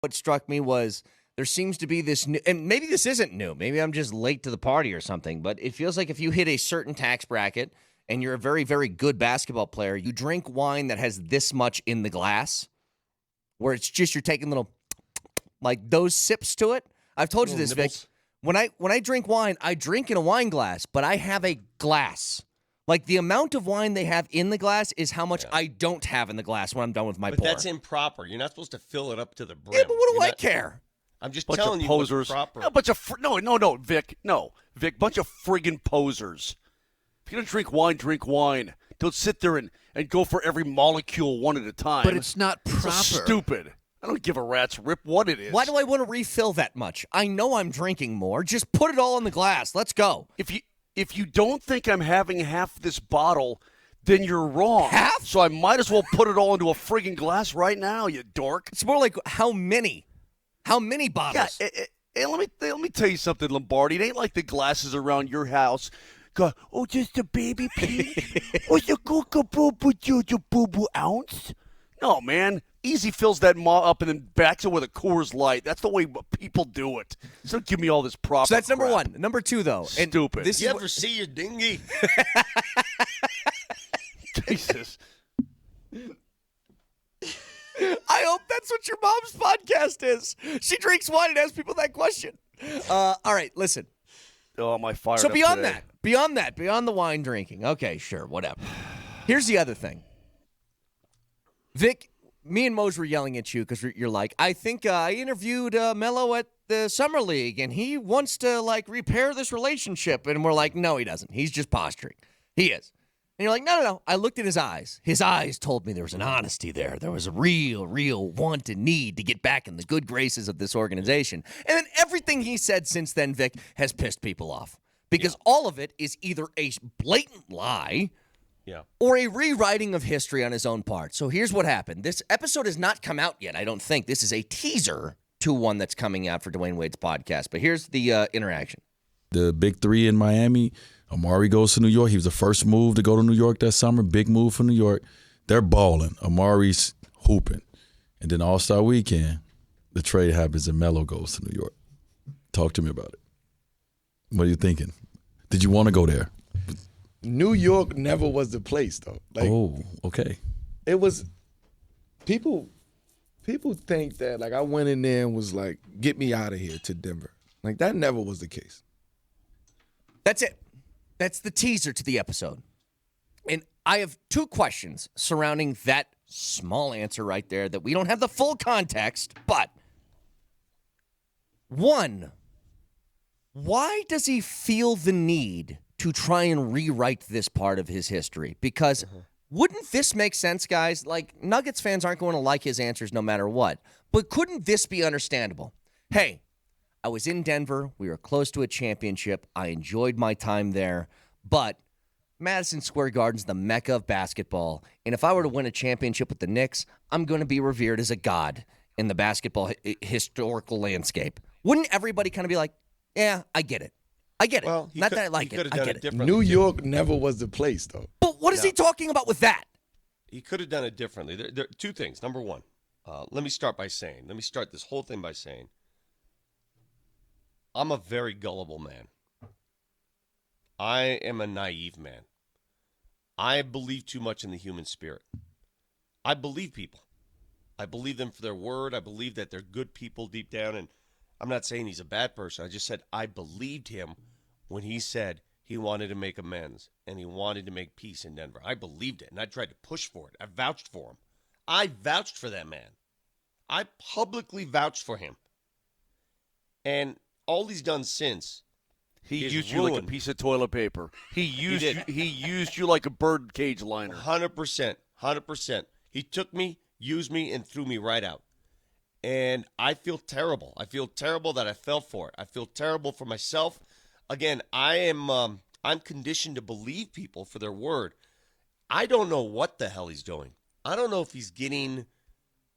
what struck me was there seems to be this new, and maybe this isn't new. Maybe I'm just late to the party or something, but it feels like if you hit a certain tax bracket and you're a very, very good basketball player, you drink wine that has this much in the glass, where it's just you're taking little, like those sips to it. I've told you this, Vic. When I drink wine, I drink in a wine glass, but I have a glass. Like, the amount of wine they have in the glass is how much I don't have in the glass when I'm done with my pour. But that's improper. You're not supposed to fill it up to the brim. Yeah, but what do I care? I'm just bunch telling of you posers. what's proper. A bunch of no, Vic. No, Vic. Bunch of friggin' posers. If you're gonna drink wine. Don't sit there and go for every molecule one at a time. But it's not proper. It's so stupid. I don't give a rat's rip what it is. Why do I want to refill that much? I know I'm drinking more. Just put it all in the glass. Let's go. If you don't think I'm having half this bottle, then you're wrong. Half? So I might as well put it all into a friggin' glass right now, you dork. It's more like how many? How many bottles? Yeah, let me tell you something, Lombardi. It ain't like the glasses around your house. Go, oh, just a baby, please. What's a boo ounce? No, man. Easy fills that up and then backs it with a Coors Light. That's the way people do it. So don't give me all this proper So that's number crap. one. Number two, though. Stupid. This You is ever see your dinghy? Jesus. I hope that's what your mom's podcast is. She drinks wine and asks people that question. All right, listen. Oh, my fire. So beyond the wine drinking, okay, sure, whatever. Here's the other thing. Vic, me and Mose were yelling at you because you're like, I think I interviewed Melo at the Summer League, and he wants to, like, repair this relationship. And we're like, no, he doesn't. He's just posturing. He is. And you're like, no. I looked at his eyes. His eyes told me there was an honesty there. There was a real want and need to get back in the good graces of this organization. And then everything he said since then, Vic, has pissed people off. Because all of it is either a blatant lie or a rewriting of history on his own part. So here's what happened. This episode has not come out yet, I don't think. This is a teaser to one that's coming out for Dwayne Wade's podcast. But here's the interaction. The big three in Miami, Amari goes to New York. He was the first move to go to New York that summer. Big move for New York. They're balling. Amari's hooping. And then All-Star Weekend, the trade happens and Melo goes to New York. Talk to me about it. What are you thinking? Did you want to go there? New York never was the place, though. Like, oh, okay. It was people think that, like, I went in there and was like, get me out of here to Denver. Like, that never was the case. That's it. That's the teaser to the episode. And I have two questions surrounding that small answer right there that we don't have the full context, but one, why does he feel the need to try and rewrite this part of his history? Because wouldn't this make sense, guys? Like, Nuggets fans aren't going to like his answers no matter what. But couldn't this be understandable? Hey, I was in Denver. We were close to a championship. I enjoyed my time there. But Madison Square Garden's the mecca of basketball. And if I were to win a championship with the Knicks, I'm going to be revered as a god in the basketball historical landscape. Wouldn't everybody kind of be like, yeah, I get it. I get it. Well, Not that I like it. I get it. New York never was the place, though. But what is he talking about with that? He could have done it differently. There are two things. Number one, let me start this whole thing by saying, I'm a very gullible man. I am a naive man. I believe too much in the human spirit. I believe people. I believe them for their word. I believe that they're good people deep down. And I'm not saying he's a bad person. I just said I believed him when he said he wanted to make amends and he wanted to make peace in Denver. I believed it, and I tried to push for it. I vouched for him. I vouched for that man. I publicly vouched for him. And all he's done since, he used you like a piece of toilet paper. He used you like a bird cage liner. 100%. He took me, used me, and threw me right out. And I feel terrible. I feel terrible that I fell for it. I feel terrible for myself. Again, I'm conditioned to believe people for their word. I don't know what the hell he's doing. I don't know if he's getting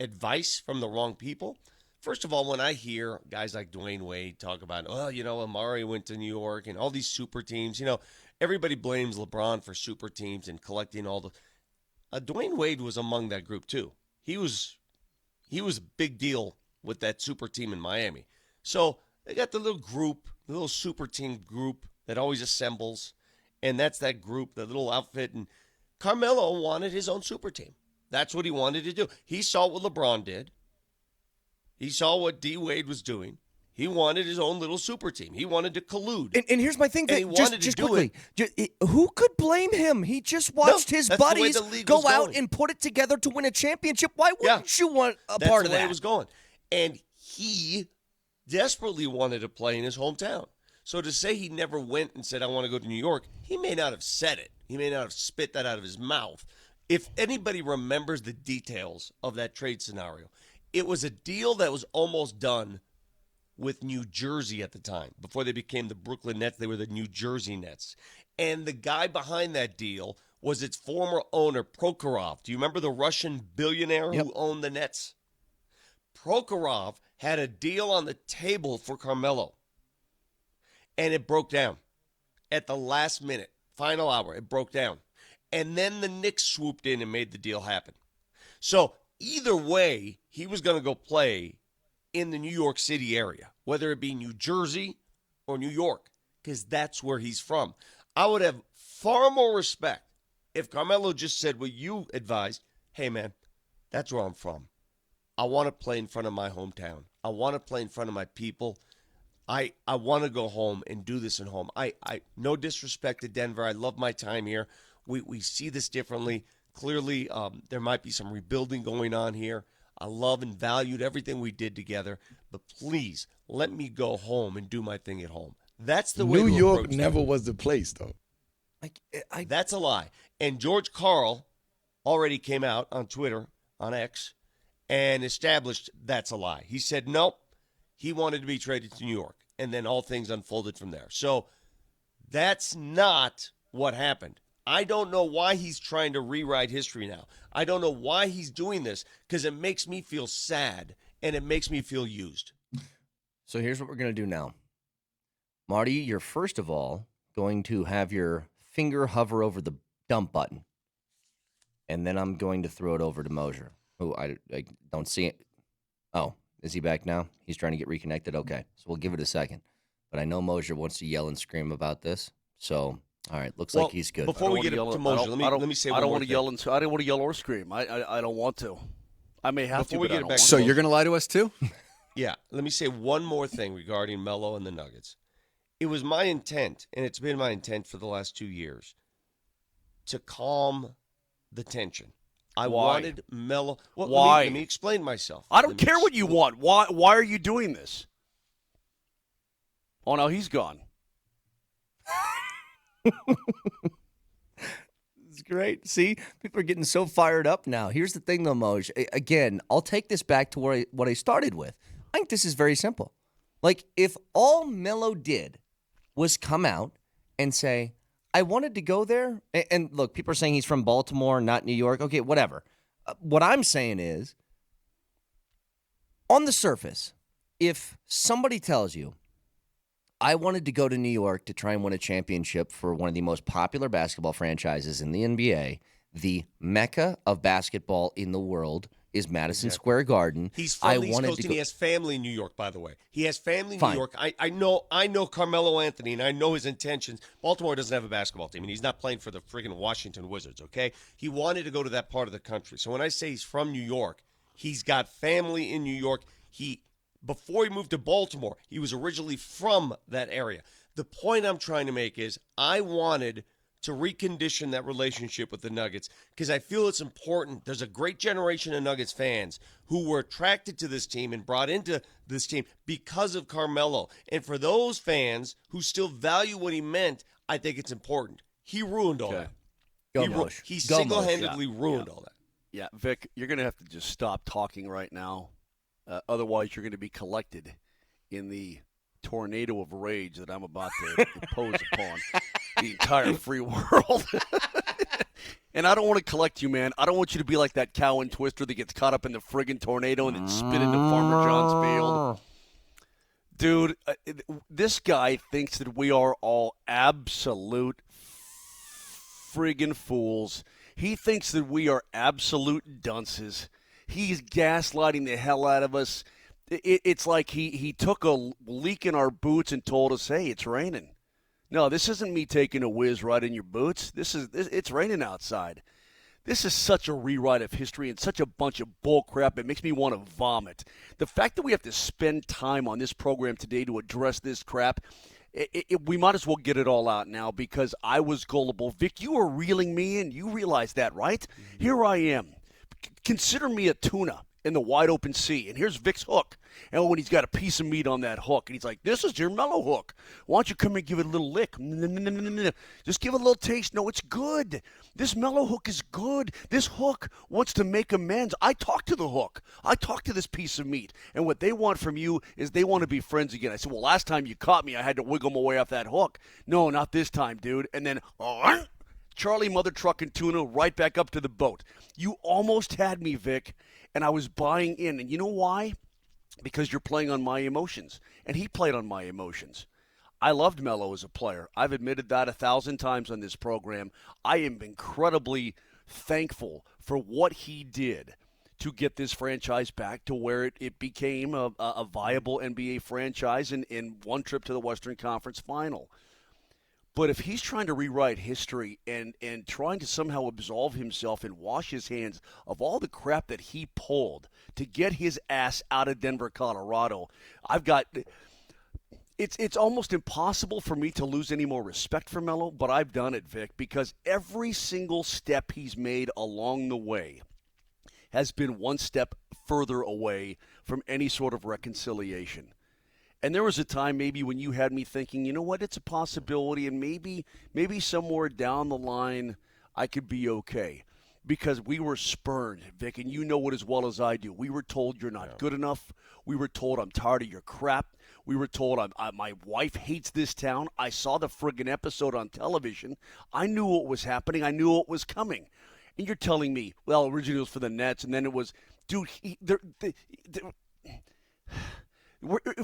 advice from the wrong people. First of all, when I hear guys like Dwayne Wade talk about, Amari went to New York and all these super teams, everybody blames LeBron for super teams and collecting all the. Dwayne Wade was among that group too. He was a big deal with that super team in Miami. So they got the little group, the little super team group that always assembles, and that's that group, the little outfit. And Carmelo wanted his own super team. That's what he wanted to do. He saw what LeBron did. He saw what D. Wade was doing. He wanted his own little super team. He wanted to collude. And here's my thing. And he wanted just to do quickly, who could blame him? He just watched his that's the way buddies the league go was out going. and put it together to win a championship. Why wouldn't you want a That's part of the way that? it was going. And he desperately wanted to play in his hometown. So to say he never went and said, I want to go to New York, he may not have said it. He may not have spit that out of his mouth. If anybody remembers the details of that trade scenario, it was a deal that was almost done with New Jersey at the time. Before they became the Brooklyn Nets, they were the New Jersey Nets. And the guy behind that deal was its former owner, Prokhorov. Do you remember the Russian billionaire who owned the Nets? Prokhorov had a deal on the table for Carmelo, and it broke down at the last minute, final hour. It broke down. And then the Knicks swooped in and made the deal happen. So either way, he was going to go play in the New York City area, whether it be New Jersey or New York, because that's where he's from. I would have far more respect if Carmelo just said what you advised. Hey, man, that's where I'm from. I want to play in front of my hometown. I want to play in front of my people. I want to go home and do this at home. I no disrespect to Denver. I love my time here. We see this differently. Clearly, there might be some rebuilding going on here. I love and valued everything we did together. But please, let me go home and do my thing at home. That's the way New to York approach never things. was the place, though. That's a lie. And George Karl already came out on Twitter, on X, and established that's a lie. He said, nope, he wanted to be traded to New York. And then all things unfolded from there. So that's not what happened. I don't know why he's trying to rewrite history now. I don't know why he's doing this, because it makes me feel sad and it makes me feel used. So here's what we're going to do now. Marty, you're first of all going to have your finger hover over the dump button. And then I'm going to throw it over to Mosier, who I don't see it. Oh, is he back now? He's trying to get reconnected? Okay, so we'll give it a second. But I know Mosier wants to yell and scream about this. So, all right, looks like he's good. Before we get to Mosier, let me say one more thing. I don't want to yell or scream. I don't want to. I may have Before we to, get but back I to don't So want you're going to lie to us too? Yeah, let me say one more thing regarding Melo and the Nuggets. It was my intent, and it's been my intent for the last 2 years, to calm the tension. I wanted Melo. Well, Why? Let me explain myself. I don't care what you want. Why are you doing this? Oh, no, he's gone. It's great. See, people are getting so fired up now. Here's the thing, though, Moj. Again, I'll take this back to what I started with. I think this is very simple. Like, if all Melo did was come out and say, I wanted to go there. And look, people are saying he's from Baltimore, not New York. Okay, whatever. What I'm saying is, on the surface, if somebody tells you, I wanted to go to New York to try and win a championship for one of the most popular basketball franchises in the NBA, the mecca of basketball in the world is Madison Square Garden. He's from the East Coast, and he has family in New York, by the way. He has family in New York. I know Carmelo Anthony, and I know his intentions. Baltimore doesn't have a basketball team, and he's not playing for the friggin' Washington Wizards, okay? He wanted to go to that part of the country. So when I say he's from New York, he's got family in New York. Before he moved to Baltimore, he was originally from that area. The point I'm trying to make is I wanted to recondition that relationship with the Nuggets because I feel it's important. There's a great generation of Nuggets fans who were attracted to this team and brought into this team because of Carmelo. And for those fans who still value what he meant, I think it's important. He ruined all that. He single-handedly ruined all that. Yeah, Vic, you're going to have to just stop talking right now. Otherwise, you're going to be collected in the tornado of rage that I'm about to impose upon the entire free world. And I don't want to collect you, man. I don't want you to be like that cow and Twister that gets caught up in the friggin' tornado and then spit into Farmer John's field. Dude, this guy thinks that we are all absolute friggin' fools. He thinks that we are absolute dunces. He's gaslighting the hell out of us. It's like he took a leak in our boots and told us, "Hey, it's raining." No, this isn't me taking a whiz right in your boots. It's raining outside. This is such a rewrite of history and such a bunch of bull crap. It makes me want to vomit. The fact that we have to spend time on this program today to address this crap, we might as well get it all out now because I was gullible. Vic, you were reeling me in. You realize that, right? Mm-hmm. Here I am. Consider me a tuna in the wide open sea, and here's Vic's hook. And when he's got a piece of meat on that hook, and he's like, "This is your mellow hook. Why don't you come and give it a little lick? Just give it a little taste. No, it's good. This mellow hook is good. This hook wants to make amends." I talk to the hook. I talk to this piece of meat, and what they want from you is they want to be friends again. I said, "Well, last time you caught me, I had to wiggle my way off that hook." "No, not this time, dude." And then, Charlie Mother Truck and Tuna right back up to the boat. You almost had me, Vic, and I was buying in. And you know why? Because you're playing on my emotions. And he played on my emotions. I loved Melo as a player. I've admitted that 1,000 times on this program. I am incredibly thankful for what he did to get this franchise back to where it became a viable NBA franchise in one trip to the Western Conference Final. But if he's trying to rewrite history and trying to somehow absolve himself and wash his hands of all the crap that he pulled to get his ass out of Denver, Colorado, it's almost impossible for me to lose any more respect for Melo, but I've done it, Vic, because every single step he's made along the way has been one step further away from any sort of reconciliation. And there was a time maybe when you had me thinking, you know what, it's a possibility, and maybe somewhere down the line I could be okay. Because we were spurned, Vic, and you know it as well as I do. We were told you're not good enough. We were told I'm tired of your crap. We were told my wife hates this town. I saw the friggin' episode on television. I knew what was happening. I knew what was coming. And you're telling me, well, originally it was for the Nets, and then it was, dude,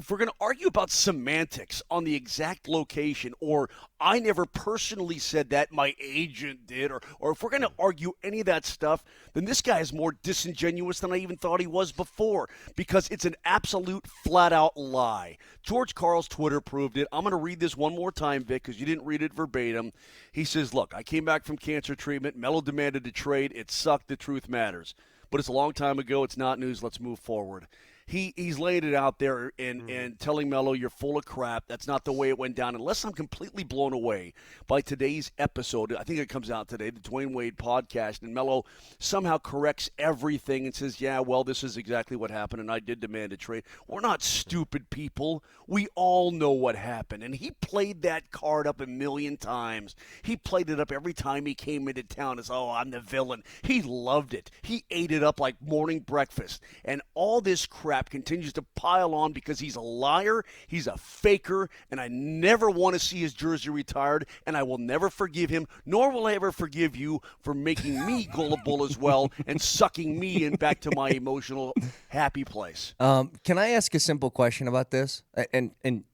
if we're going to argue about semantics on the exact location, or I never personally said that, my agent did, or if we're going to argue any of that stuff, then this guy is more disingenuous than I even thought he was before, because it's an absolute flat-out lie. George Karl's Twitter proved it. I'm going to read this one more time, Vic, because you didn't read it verbatim. He says, "Look, I came back from cancer treatment. Melo demanded a trade. It sucked. The truth matters. But it's a long time ago. It's not news. Let's move forward." He's laying it out there and telling Melo, you're full of crap. That's not the way it went down. Unless I'm completely blown away by today's episode. I think it comes out today, the Dwayne Wade podcast. And Melo somehow corrects everything and says, yeah, well, this is exactly what happened, and I did demand a trade. We're not stupid people. We all know what happened. And he played that card up a million times. He played it up every time he came into town as, oh, I'm the villain. He loved it. He ate it up like morning breakfast. And all this crap continues to pile on because he's a liar, he's a faker, and I never want to see his jersey retired, and I will never forgive him, nor will I ever forgive you for making me gullible as well and sucking me in back to my emotional happy place. Can I ask a simple question about this? And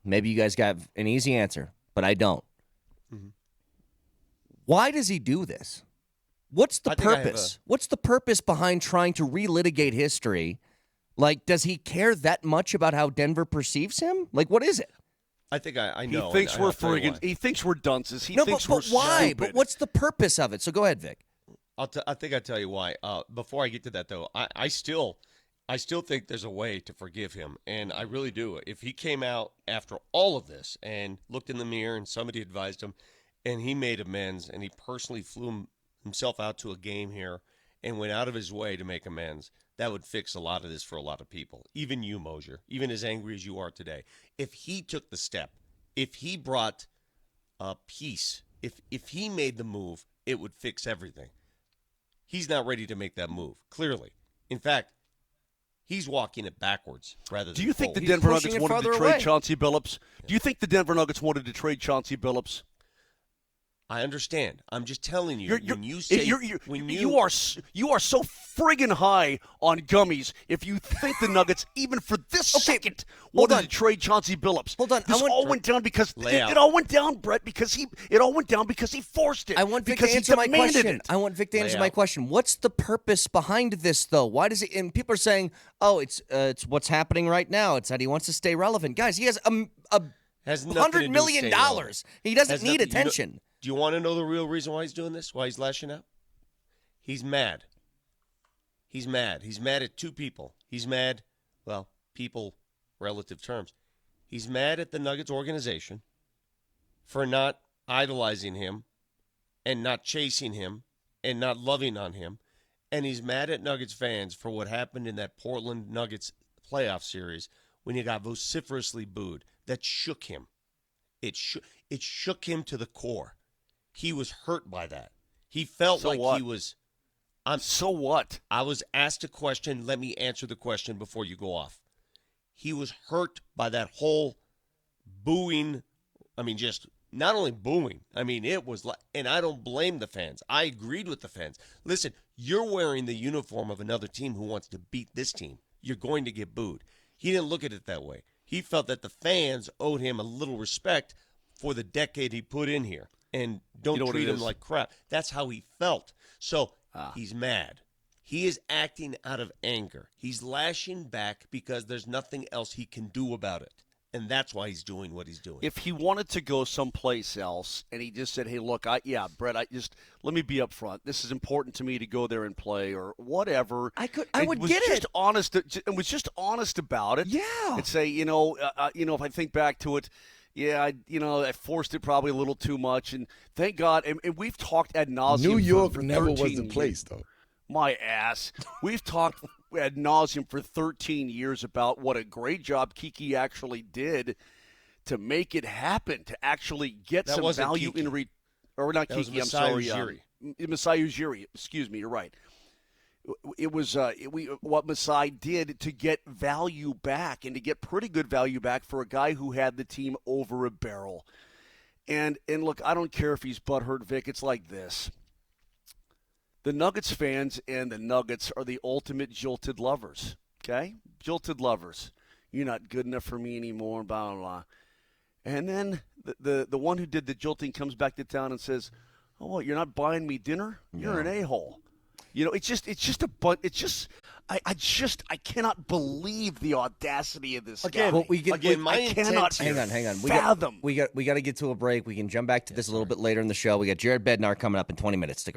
maybe you guys got an easy answer, but I don't. Mm-hmm. Why does he do this? What's the purpose? What's the purpose behind trying to relitigate history? Like, does he care that much about how Denver perceives him? Like, what is it? I think I know. He thinks we're friggin'. He thinks we're dunces. He thinks but why? Stupid. But what's the purpose of it? So go ahead, Vic. I think I'll tell you why. Before I get to that, though, I still think there's a way to forgive him, and I really do. If he came out after all of this and looked in the mirror and somebody advised him, and he made amends, and he personally flew himself out to a game here and went out of his way to make amends, that would fix a lot of this for a lot of people. Even you, Mosier, even as angry as you are today. If he took the step, if he brought peace, if he made the move, it would fix everything. He's not ready to make that move, clearly. In fact, he's walking it backwards rather than Do you think the He's Denver pushing Nuggets it wanted to farther trade away. Chauncey Billups? Do you think the Denver Nuggets wanted to trade Chauncey Billups? I understand. I'm just telling you. You're, when you say you are so friggin' high on gummies if you think the Nuggets, even for this second, wanted to trade Chauncey Billups. Hold on. This all went down because Layout. it all went down, Brett, because it all went down because he forced it. I want Vic because to answer my he demanded question. it. I want Vic to answer Lay my out. question. What's the purpose behind this, though? Why does it? And people are saying, "Oh, it's what's happening right now. It's that he wants to stay relevant." Guys, he has Has nothing to do $100 with million. staying relevant. He doesn't Has need nothing- attention. Do you want to know the real reason why he's doing this? Why he's lashing out? He's mad. He's mad. He's mad at two people. He's mad, well, people, relative terms. He's mad at the Nuggets organization for not idolizing him and not chasing him and not loving on him. And he's mad at Nuggets fans for what happened in that Portland Nuggets playoff series when he got vociferously booed. That shook him. It shook him to the core. He was hurt by that. He felt So like what? he was. So what? I was asked a question. Let me answer the question before you go off. He was hurt by that whole booing. I mean, just not only booing. I mean, it was like, and I don't blame the fans. I agreed with the fans. Listen, you're wearing the uniform of another team who wants to beat this team. You're going to get booed. He didn't look at it that way. He felt that the fans owed him a little respect for the decade he put in here. And don't treat him like crap. That's how he felt. So he's mad. He is acting out of anger. He's lashing back because there's nothing else he can do about it. And that's why he's doing what he's doing. If he wanted to go someplace else and he just said, hey, look, Brett, let me be upfront. This is important to me to go there and play or whatever. I would was get just it. honest and was just honest about it. Yeah. And say, if I think back to it, yeah, I forced it probably a little too much. And thank God, and we've talked ad nauseum. New York for never 13 was the place, though. My ass. We've talked ad nauseum for 13 years about what a great job Kiki actually did to make it happen, to actually get That some wasn't value Kiki. or not That was Kiki, I'm Masai sorry. Ujiri. Masai Ujiri. Excuse me, you're right. It was what Masai did to get value back and to get pretty good value back for a guy who had the team over a barrel. And look, I don't care if he's butthurt, Vic. It's like this. The Nuggets fans and the Nuggets are the ultimate jilted lovers, okay? Jilted lovers. You're not good enough for me anymore, blah, blah, blah. And then the one who did the jilting comes back to town and says, oh, what, you're not buying me dinner? You're an a-hole. I cannot believe the audacity of this guy. Well, I cannot hang on. fathom. We got to get to a break. We can jump back to this a little bit later in the show. We got Jared Bednar coming up in 20 minutes. Stick around.